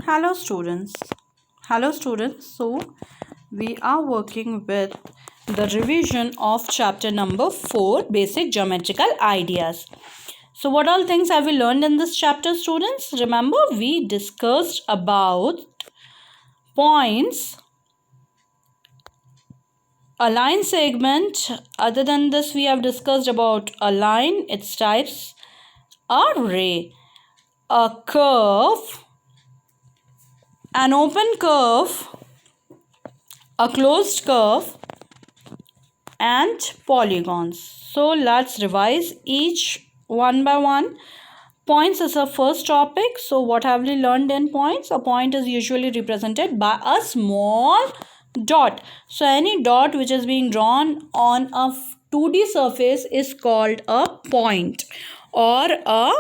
Hello students. Hello students. So we are working with the revision of chapter number 4, basic geometrical ideas. So what all things have we learned in this chapter, students? Remember we discussed about points, a line segment. Other than this, we have discussed about a line, its types, a ray, a curve, an open curve, a closed curve, and polygons. So let's revise each one by one. Points is our first topic. So what have we learned in points? A point is usually represented by a small dot. So any dot which is being drawn on a 2D surface is called a point or a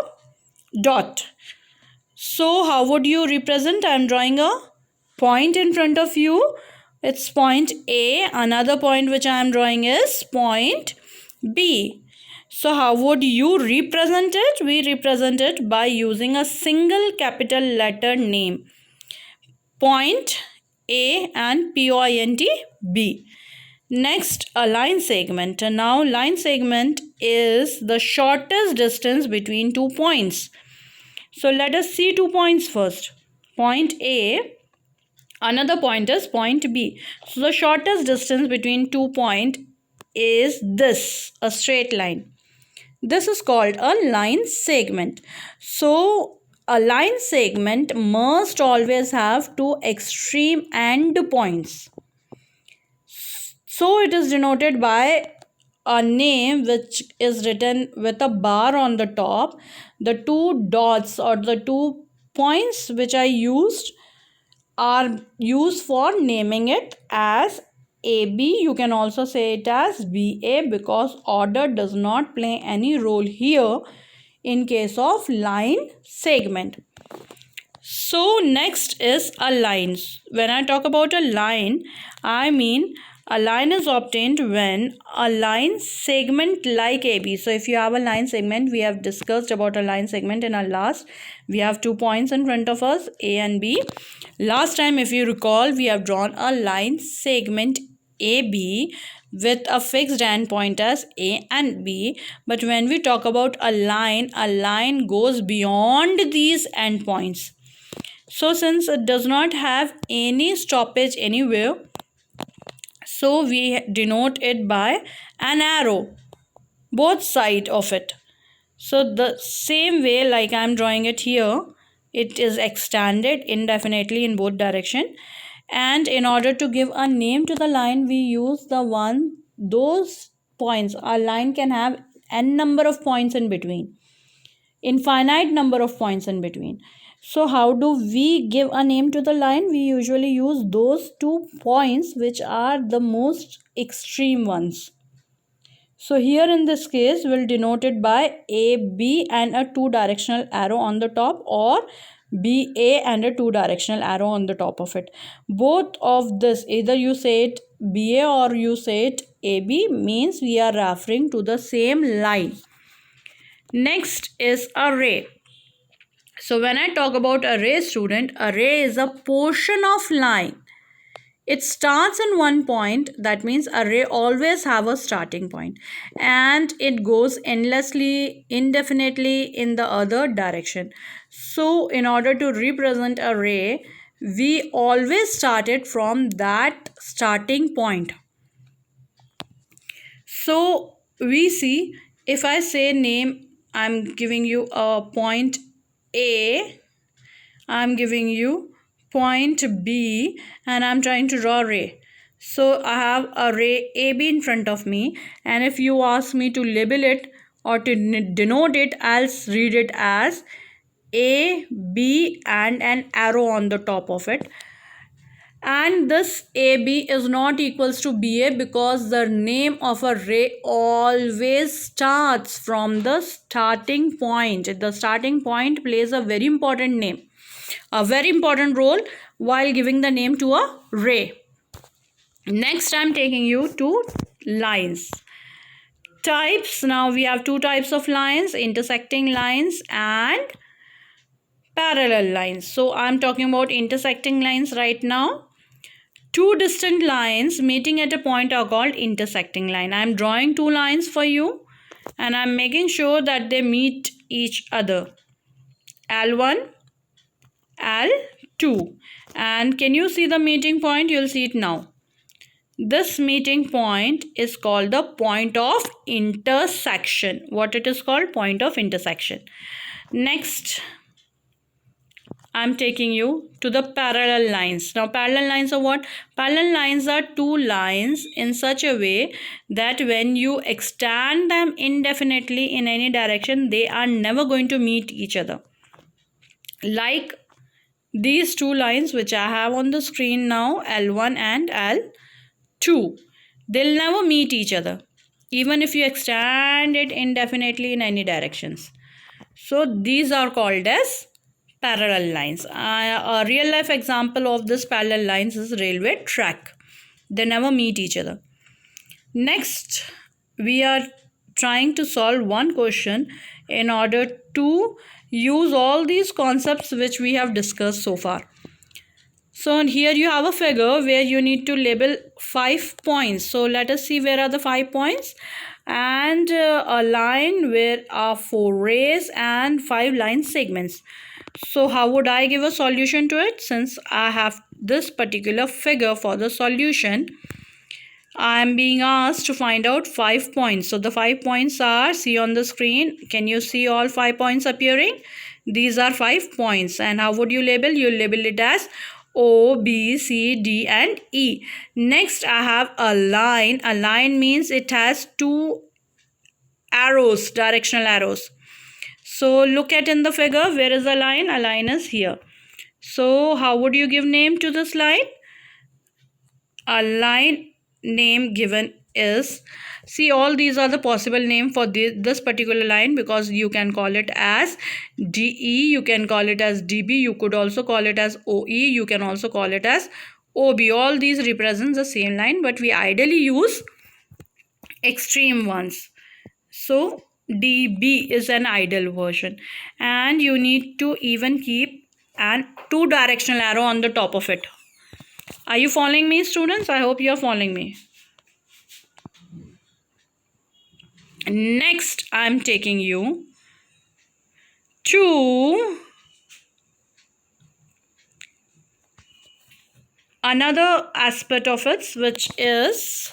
dot. So how would you represent? I am drawing a point in front of you. It's point A. Another point which I am drawing is point B. So how would you represent it? We represent it by using a single capital letter name. Point A and point B. Next, a line segment. Now line segment is the shortest distance between 2 points. So let us see 2 points first. Point A, another point is point B. So the shortest distance between 2 points is this, a straight line. This is called a line segment. So a line segment must always have 2 extreme end points. So it is denoted by a name which is written with a bar on the top. The 2 dots or the 2 points which I used are used for naming it as AB. You can also say it as BA because order does not play any role here in case of line segment. So next is a line. When I talk about a line, I mean a line is obtained when a line segment like AB. So if you have a line segment, we have discussed about a line segment in our last. We have 2 points in front of us, A and B. Last time, if you recall, we have drawn a line segment AB with a fixed endpoint as A and B. But when we talk about a line goes beyond these endpoints. So since it does not have any stoppage anywhere, so we denote it by an arrow, both sides of it. So the same way like I am drawing it here, it is extended indefinitely in both direction. And in order to give a name to the line, we use those points. A line can have n number of points in between, infinite number of points in between. So how do we give a name to the line? We usually use those 2 points which are the most extreme ones. So here in this case, we'll denote it by AB and a 2 directional arrow on the top, or BA and a 2 directional arrow on the top of it. Both of this, either you say it BA or you say it AB, means we are referring to the same line. Next is a ray. So when I talk about a ray, student, a ray is a portion of line. It starts in one point. That means a ray always have a starting point, and it goes endlessly, indefinitely in the other direction. So in order to represent a ray, we always started from that starting point. So we see, if I say name, I'm giving you a point A, I'm giving you point B, and I'm trying to draw a ray. So I have a ray AB in front of me, and if you ask me to label it or to denote it, I'll read it as A, B and an arrow on the top of it. And this AB is not equals to BA because the name of a ray always starts from the starting point. The starting point plays a very important role while giving the name to a ray. Next, I'm taking you to lines. Types. Now we have 2 types of lines, intersecting lines and parallel lines. So I'm talking about intersecting lines right now. Two distant lines meeting at a point are called intersecting line. I'm drawing two lines for you and I'm making sure that they meet each other. L1, L2. And can you see the meeting point? You'll see it now. This meeting point is called the point of intersection. What it is called? Point of intersection. Next, I'm taking you to the parallel lines. Now, parallel lines are what? Parallel lines are two lines in such a way that when you extend them indefinitely in any direction, they are never going to meet each other. Like these two lines which I have on the screen now, L1 and L2. They'll never meet each other, even if you extend it indefinitely in any directions. So these are called as parallel lines. A real life example of this parallel lines is railway track. They never meet each other. Next, we are trying to solve one question in order to use all these concepts which we have discussed so far. So here you have a figure where you need to label 5 points. So let us see where are the 5 points, and a line where are 4 rays and 5 line segments. So how would I give a solution to it? Since I have this particular figure for the solution, I am being asked to find out 5 points. So the 5 points are, see on the screen, can you see all 5 points appearing? These are 5 points. And how would you label? You label it as O, B, C, D and E. Next, I have a line. A line means it has two arrows, directional arrows. So look at in the figure, where is the line? A line is here. So how would you give name to this line? A line name given is, see, all these are the possible name for this particular line, because you can call it as DE, you can call it as DB, you could also call it as OE, you can also call it as OB. All these represent the same line, but we ideally use extreme ones. So DB is an ideal version, and you need to even keep an two directional arrow on the top of it. Are you following me, students? I hope you are following me. Next, I'm taking you to another aspect of it, which is